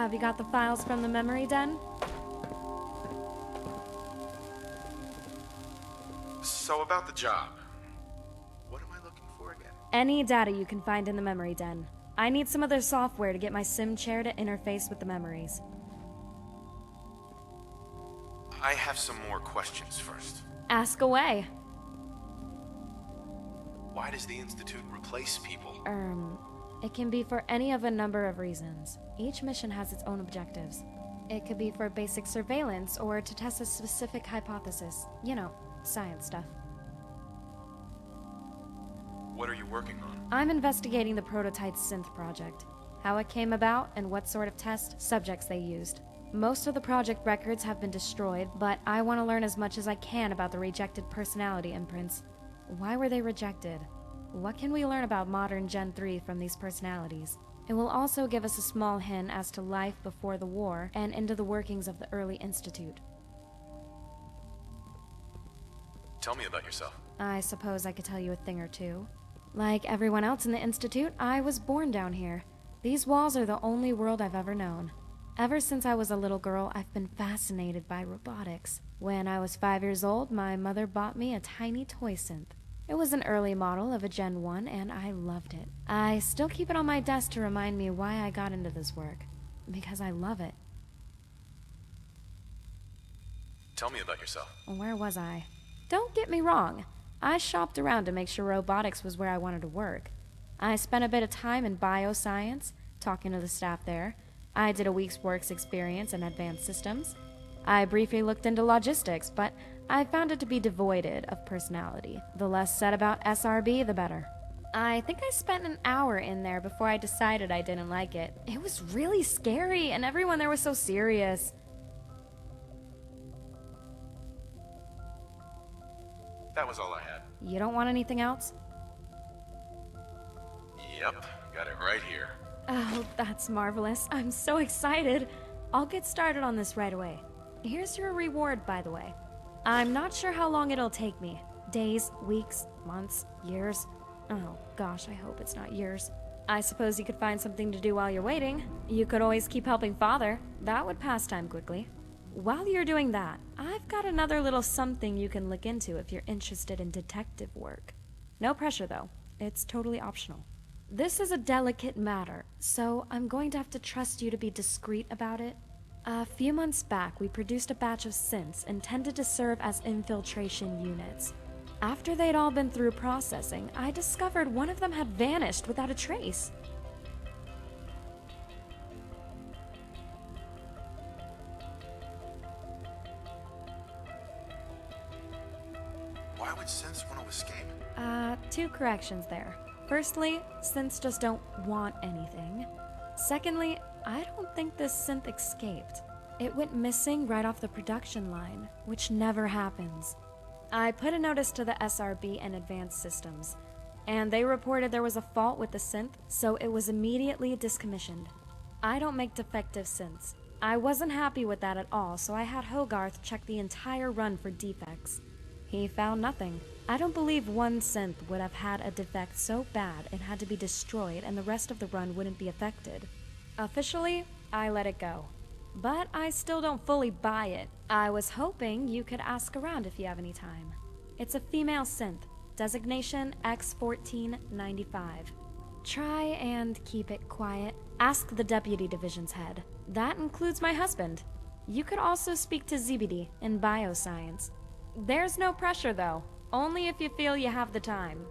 Have you got the files from the memory den? So about the job. What am I looking for again? Any data you can find in the memory den. I need some other software to get my sim chair to interface with the memories. I have some more questions first. Ask away. Why does the Institute replace people? It can be for any of a number of reasons. Each mission has its own objectives. It could be for basic surveillance or to test a specific hypothesis. You know, science stuff. What are you working on? I'm investigating the prototype synth project. How it came about and what sort of test subjects they used. Most of the project records have been destroyed, but I want to learn as much as I can about the rejected personality imprints. Why were they rejected? What can we learn about modern Gen 3 from these personalities? It will also give us a small hint as to life before the war and into the workings of the early Institute. Tell me about yourself. I suppose I could tell you a thing or two. Like everyone else in the Institute, I was born down here. These walls are the only world I've ever known. Ever since I was a little girl, I've been fascinated by robotics. When I was 5 years old, my mother bought me a tiny toy synth. It was an early model of a Gen 1, and I loved it. I still keep it on my desk to remind me why I got into this work. Because I love it. Tell me about yourself. Where was I? Don't get me wrong. I shopped around to make sure robotics was where I wanted to work. I spent a bit of time in bioscience, talking to the staff there. I did a week's works experience in advanced systems. I briefly looked into logistics, but I found it to be devoid of personality. The less said about SRB, the better. I think I spent an hour in there before I decided I didn't like it. It was really scary, and everyone there was so serious. That was all I had. You don't want anything else? Yep, got it right here. Oh, that's marvelous. I'm so excited. I'll get started on this right away. Here's your reward, by the way. I'm not sure how long it'll take me. Days, weeks, months, years. Oh gosh, I hope it's not years. I suppose you could find something to do while you're waiting. You could always keep helping Father. That would pass time quickly. While you're doing that, I've got another little something you can look into if you're interested in detective work. No pressure, though. It's totally optional. This is a delicate matter, so I'm going to have to trust you to be discreet about it. A few months back, we produced a batch of synths intended to serve as infiltration units. After they'd all been through processing, I discovered one of them had vanished without a trace. Why would synths want to escape? Two corrections there. Firstly, synths just don't want anything. Secondly, I don't think this synth escaped. It went missing right off the production line, which never happens. I put a notice to the SRB and Advanced Systems, and they reported there was a fault with the synth, so it was immediately discommissioned. I don't make defective synths. I wasn't happy with that at all, so I had Hogarth check the entire run for defects. He found nothing. I don't believe one synth would have had a defect so bad it had to be destroyed and the rest of the run wouldn't be affected. Officially, I let it go. But I still don't fully buy it. I was hoping you could ask around if you have any time. It's a female synth, designation X1495. Try and keep it quiet. Ask the Deputy Division's head. That includes my husband. You could also speak to ZBD in bioscience. There's no pressure though, only if you feel you have the time.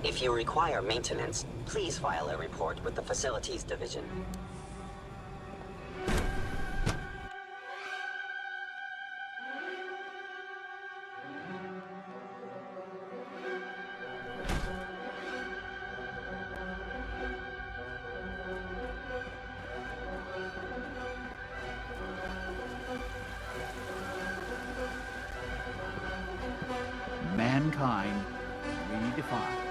If you require maintenance, please file a report with the Facilities Division. Mankind redefined.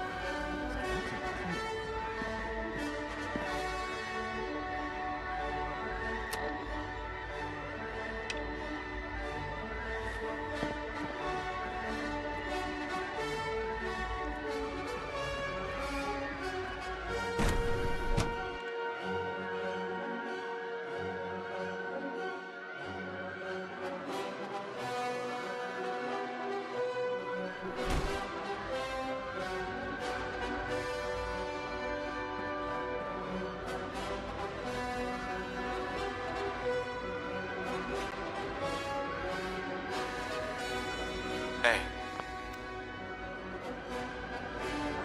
Hey,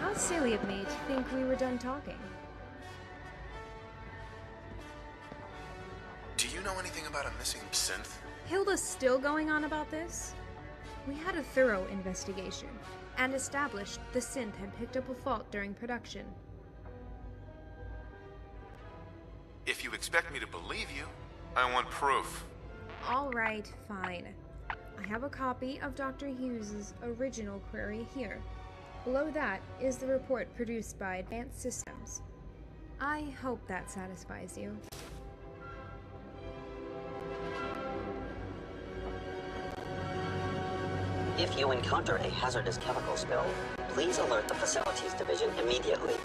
How silly of me to think we were done talking. do you know anything about a missing synth? Hilda's still going on about this? We had a thorough investigation and established the synth had picked up a fault during production. If you expect me to believe you, I want proof. All right, fine. I have a copy of Dr. Hughes's original query here. Below that is the report produced by Advanced Systems. I hope that satisfies you. If you encounter a hazardous chemical spill, please alert the Facilities Division immediately.